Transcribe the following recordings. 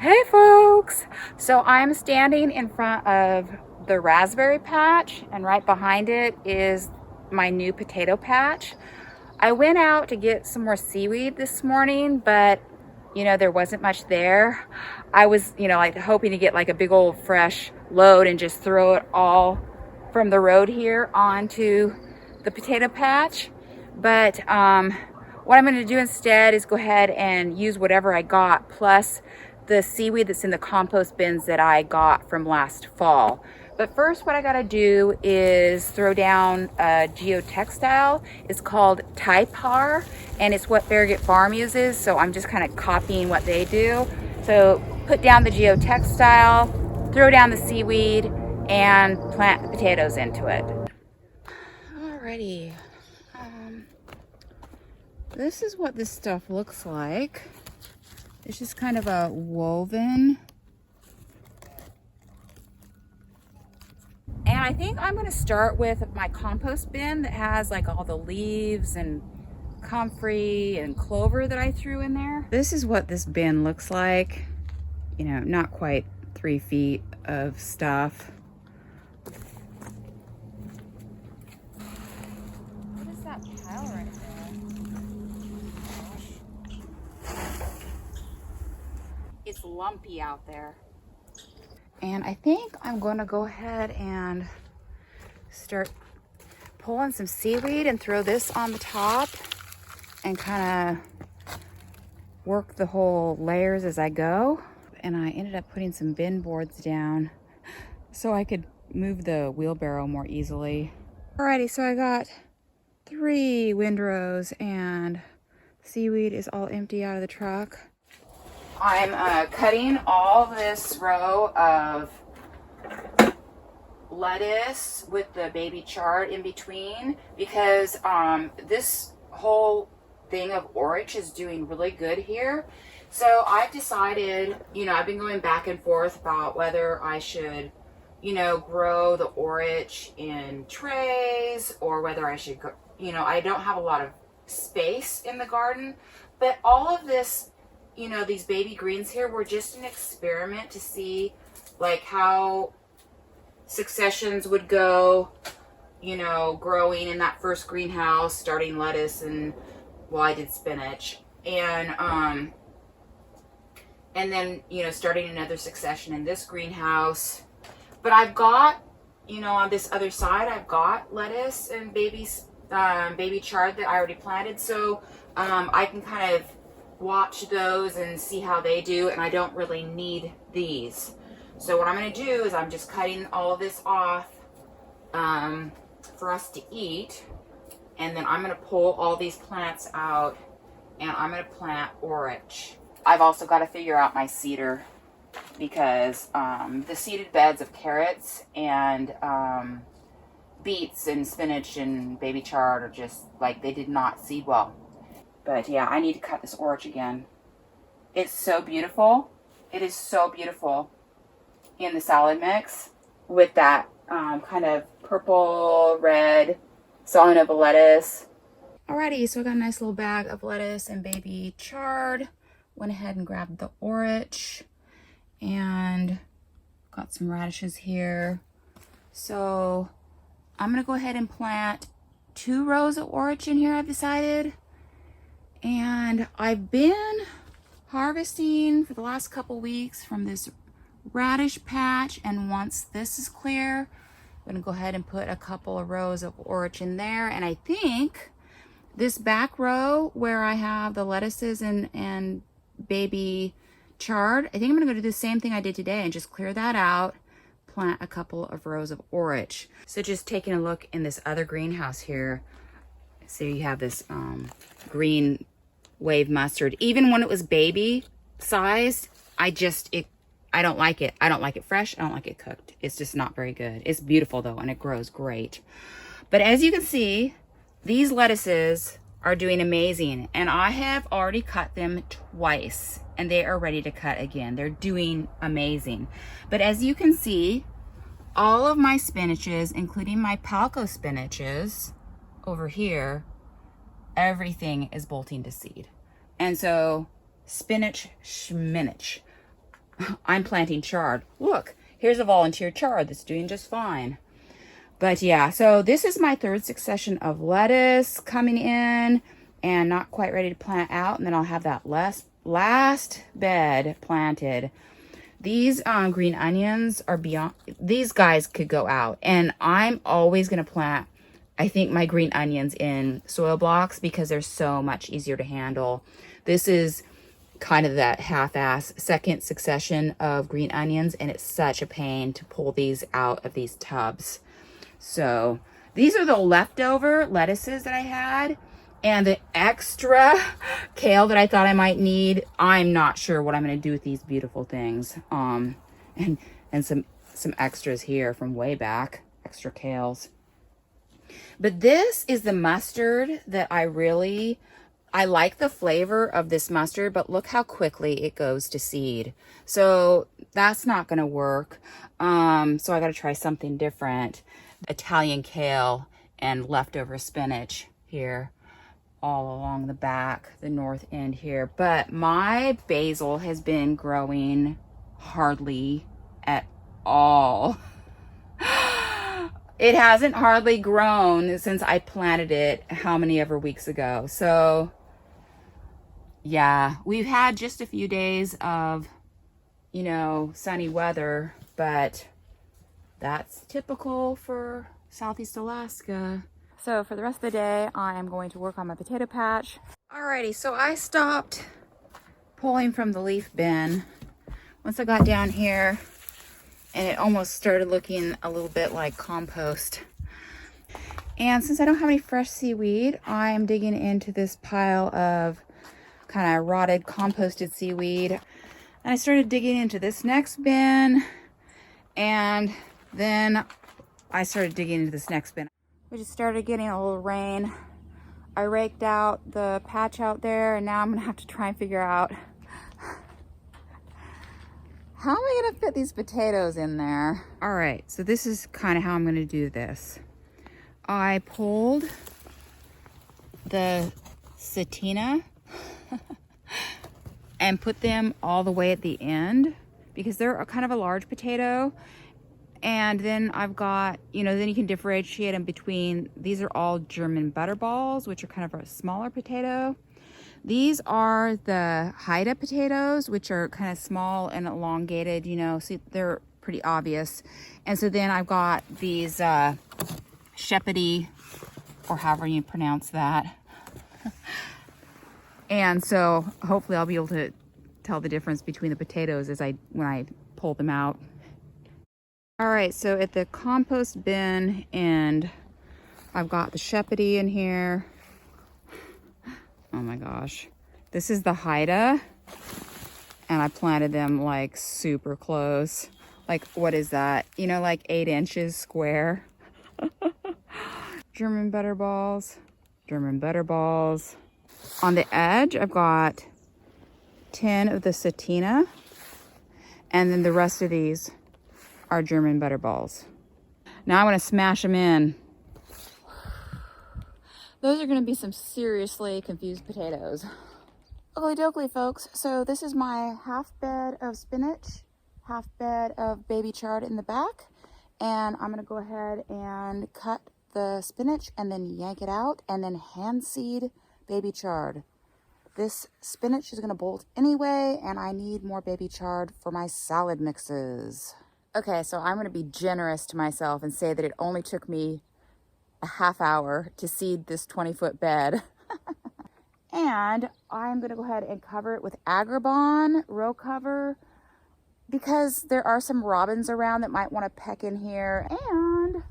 Hey folks! So I'm standing in front of the raspberry patch, and right behind it is my new potato patch. I went out to get some more seaweed this morning, but there wasn't much there. I was, like hoping to get like a big old fresh load and just throw it all from the road here onto the potato patch. But what I'm going to do instead is go ahead and use whatever I got, plus the seaweed that's in the compost bins that I got from last fall. But first, what I gotta do is throw down a geotextile. It's called Typar, and it's what Farragut Farm uses, so I'm just kind of copying what they do. So put down the geotextile, throw down the seaweed, and plant the potatoes into it. Alrighty. This is what this stuff looks like. It's just kind of a woven. And I think I'm going to start with my compost bin that has like all the leaves and comfrey and clover that I threw in there. This is what this bin looks like. Not quite 3 feet of stuff. What is that pile right there? It's lumpy out there. And I think I'm going to go ahead and start pulling some seaweed and throw this on the top and kind of work the whole layers as I go. And I ended up putting some bin boards down so I could move the wheelbarrow more easily. Alrighty, so I got 3 windrows and seaweed is all empty out of the truck. I'm cutting all this row of lettuce with the baby chard in between because this whole thing of Orach is doing really good here. So I've decided, I've been going back and forth about whether I should, grow the Orach in trays or whether I should, I don't have a lot of space in the garden, but all of this, these baby greens here were just an experiment to see like how successions would go, growing in that first greenhouse, starting lettuce and, well, I did spinach and then, starting another succession in this greenhouse. But I've got, on this other side, I've got lettuce and baby chard that I already planted. So I can kind of watch those and see how they do, and I don't really need these. So what I'm going to do is I'm just cutting all of this off for us to eat, and then I'm going to pull all these plants out and I'm going to plant Orach. I've also got to figure out my seeder because the seeded beds of carrots and beets and spinach and baby chard are just like, they did not seed well. But yeah, I need to cut this Orach again. It's so beautiful. It is so beautiful in the salad mix with that kind of purple, red Salanova lettuce. Alrighty, so I got a nice little bag of lettuce and baby chard. Went ahead and grabbed the Orach and got some radishes here. So I'm gonna go ahead and plant 2 rows of Orach in here, I've decided. And I've been harvesting for the last couple weeks from this radish patch, and once this is clear, I'm gonna go ahead and put a couple of rows of Orach in there. And I think this back row where I have the lettuces and baby chard, I think I'm gonna go do the same thing I did today and just clear that out, plant a couple of rows of Orach. So just taking a look in this other greenhouse here, so you have this green wave mustard. Even when it was baby sized, I don't like it. I don't like it fresh. I don't like it cooked. It's just not very good. It's beautiful though, and it grows great. But as you can see, these lettuces are doing amazing, and I have already cut them twice and they are ready to cut again. They're doing amazing. But as you can see, all of my spinaches, including my palco spinaches over here, everything is bolting to seed. And so spinach schminach. I'm planting chard. Look, here's a volunteer chard that's doing just fine. But yeah, so this is my third succession of lettuce coming in and not quite ready to plant out. And then I'll have that last bed planted. These green onions are beyond, these guys could go out. And I'm always going to plant, I think, my green onions in soil blocks because they're so much easier to handle. This is kind of that half-ass second succession of green onions, and it's such a pain to pull these out of these tubs. So these are the leftover lettuces that I had, and the extra kale that I thought I might need. I'm not sure what I'm going to do with these beautiful things. And some extras here from way back, extra kales. But this is the mustard that I like the flavor of this mustard, but look how quickly it goes to seed. So that's not going to work. So I got to try something different. Italian kale and leftover spinach here all along the back, the north end here. But my basil has been growing hardly at all. It hasn't hardly grown since I planted it how many ever weeks ago. So yeah, we've had just a few days of, you know, sunny weather, but that's typical for Southeast Alaska. So for the rest of the day, I am going to work on my potato patch. Alrighty, so I stopped pulling from the leaf bin once I got down here, and it almost started looking a little bit like compost. And since I don't have any fresh seaweed, I am digging into this pile of kind of rotted composted seaweed. And I started digging into this next bin, and then I started digging into this next bin. We just started getting a little rain. I raked out the patch out there, and now I'm gonna have to try and figure out how am I gonna fit these potatoes in there? All right, so this is kind of how I'm gonna do this. I pulled the Satina and put them all the way at the end because they're kind of a large potato. And then I've got, you know, then you can differentiate them between, these are all German Butterballs, which are kind of a smaller potato. These are the Haida potatoes, which are kind of small and elongated, you know, so they're pretty obvious. And so then I've got these Shepody, or however you pronounce that. And so hopefully I'll be able to tell the difference between the potatoes when I pull them out. All right, so at the compost bin end, I've got the Shepody in here. Oh my gosh. This is the Haida, and I planted them like super close. Like, what is that? You know, like 8 inches square. German Butterballs, German Butterballs. On the edge, I've got 10 of the Satina, and then the rest of these are German Butterballs. Now I'm gonna smash them in. Those are gonna be some seriously confused potatoes. Oakley dokley, folks. So this is my half bed of spinach, half bed of baby chard in the back, and I'm gonna go ahead and cut the spinach and then yank it out and then hand seed baby chard. This spinach is gonna bolt anyway, and I need more baby chard for my salad mixes. Okay, so I'm gonna be generous to myself and say that it only took me a half hour to seed this 20-foot bed. And I'm gonna go ahead and cover it with Agribon row cover because there are some robins around that might wanna peck in here, and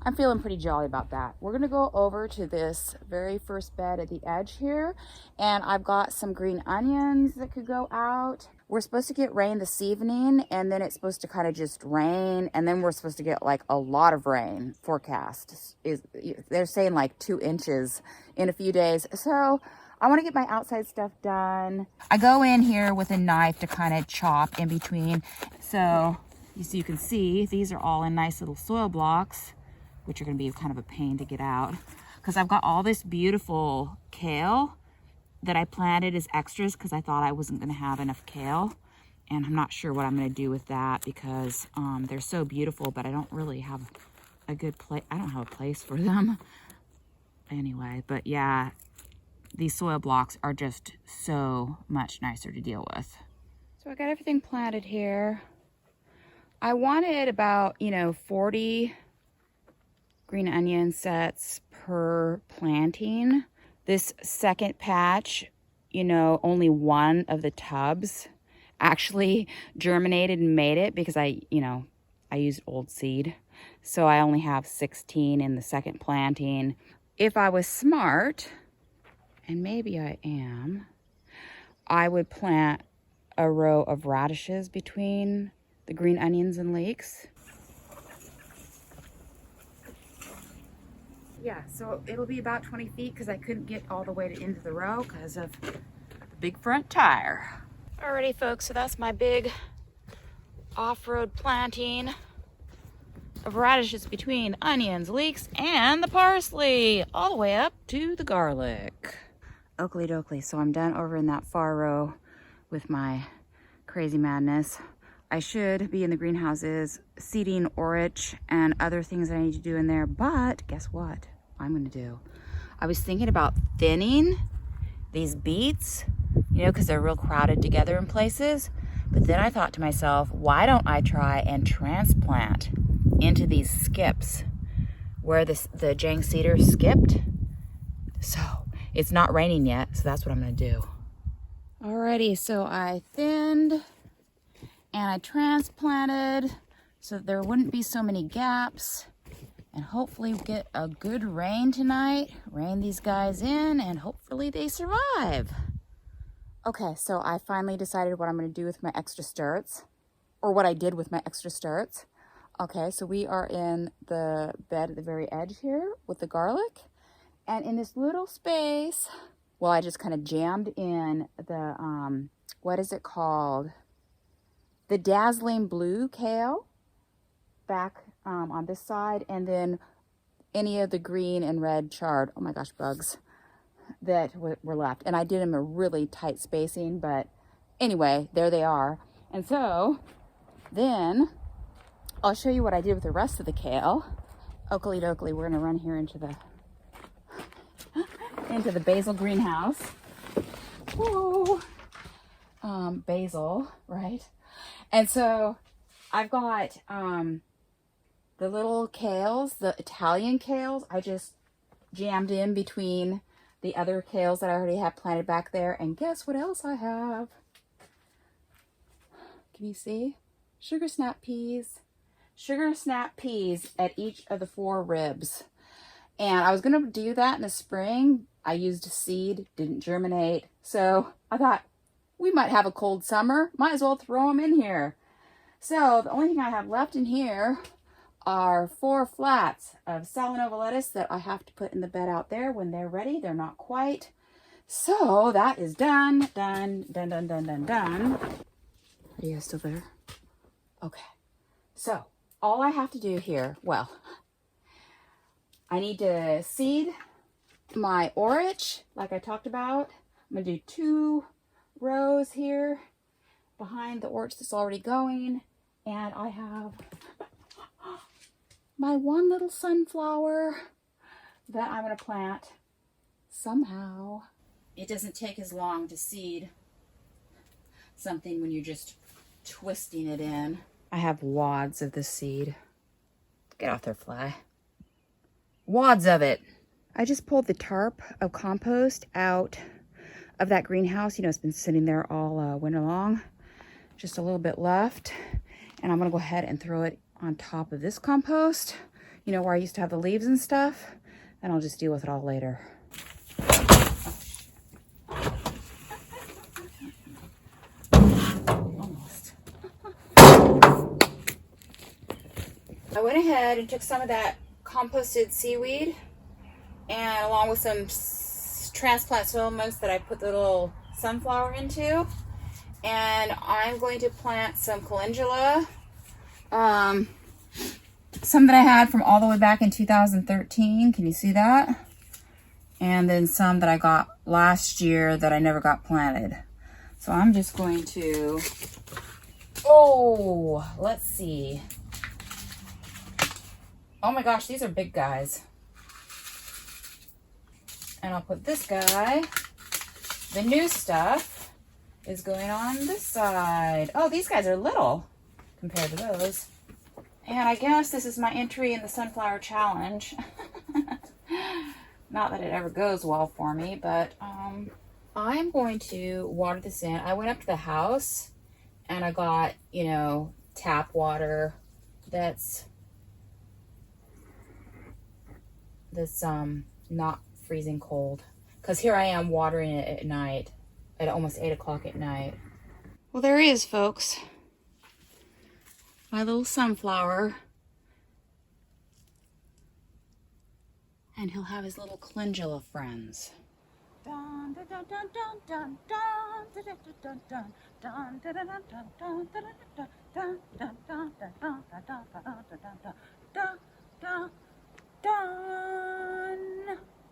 I'm feeling pretty jolly about that. We're gonna go over to this very first bed at the edge here, and I've got some green onions that could go out. We're supposed to get rain this evening, and then it's supposed to kind of just rain, and then we're supposed to get like a lot of rain forecast. They're saying like 2 inches in a few days. So I want to get my outside stuff done. I go in here with a knife to kind of chop in between. So you can see these are all in nice little soil blocks, which are going to be kind of a pain to get out because I've got all this beautiful kale that I planted as extras because I thought I wasn't going to have enough kale. And I'm not sure what I'm going to do with that because they're so beautiful, but I don't really have a good place. I don't have a place for them. Anyway, but yeah, these soil blocks are just so much nicer to deal with. So I got everything planted here. I wanted about, 40 green onion sets per planting. This second patch, only one of the tubs actually germinated and made it because I used old seed. So I only have 16 in the second planting. If I was smart, and maybe I am, I would plant a row of radishes between the green onions and leeks. Yeah, so it'll be about 20 feet because I couldn't get all the way into the row because of the big front tire. Alrighty folks, so that's my big off-road planting of radishes between onions, leeks, and the parsley, all the way up to the garlic. Oakley dokley, so I'm done over in that far row with my crazy madness. I should be in the greenhouses seeding Orach and other things that I need to do in there, but guess what I'm gonna do? I was thinking about thinning these beets, because they're real crowded together in places. But then I thought to myself, why don't I try and transplant into these skips where the Jang cedar skipped? So it's not raining yet, so that's what I'm gonna do. Alrighty, so I thinned and I transplanted so that there wouldn't be so many gaps, and hopefully get a good rain tonight. Rain these guys in and hopefully they survive. Okay, so I finally decided what I'm gonna do with my extra stirrets, or what I did with my extra stirrets. Okay, so we are in the bed at the very edge here with the garlic. And in this little space, well, I just kind of jammed in the, what is it called? The Dazzling Blue Kale back on this side, and then any of the green and red chard, oh my gosh, bugs, that were left. And I did them a really tight spacing, but anyway, there they are. And so then I'll show you what I did with the rest of the kale. Oakley dokley, we're gonna run here into the basil greenhouse. Whoa. Basil, right? And so I've got the little kales, the Italian kales, I just jammed in between the other kales that I already have planted back there. And guess what else I have? Can you see? Sugar snap peas. Sugar snap peas at each of the 4 ribs. And I was going to do that in the spring. I used a seed, didn't germinate. So I thought we might have a cold summer. Might as well throw them in here. So the only thing I have left in here are 4 flats of Salanova lettuce that I have to put in the bed out there when they're ready. They're not quite. So that is done, done. Are you guys still there? Okay. So all I have to do here, well, I need to seed my Orach, like I talked about. I'm going to do 2 rows here behind the Orach that's already going. And I have my one little sunflower that I'm going to plant somehow. It doesn't take as long to seed something when you're just twisting it in. I have wads of this seed. Get off there, fly. Wads of it. I just pulled the tarp of compost out of that greenhouse. It's been sitting there all winter long. Just a little bit left. And I'm gonna go ahead and throw it on top of this compost, where I used to have the leaves and stuff. And I'll just deal with it all later. Almost. I went ahead and took some of that composted seaweed, and along with some transplant soil mix that I put the little sunflower into, and I'm going to plant some calendula, some that I had from all the way back in 2013. Can you see that? And then some that I got last year that I never got planted. So I'm just going to Oh, let's see. Oh my gosh, these are big guys. And I'll put this guy. The new stuff is going on this side. Oh, these guys are little compared to those. And I guess this is my entry in the sunflower challenge. Not that it ever goes well for me, but I'm going to water this in. I went up to the house and I got, you know, tap water that's not freezing cold. Because here I am watering it at night, at almost 8 o'clock at night. Well, there he is, folks. My little sunflower. And he'll have his little calendula friends.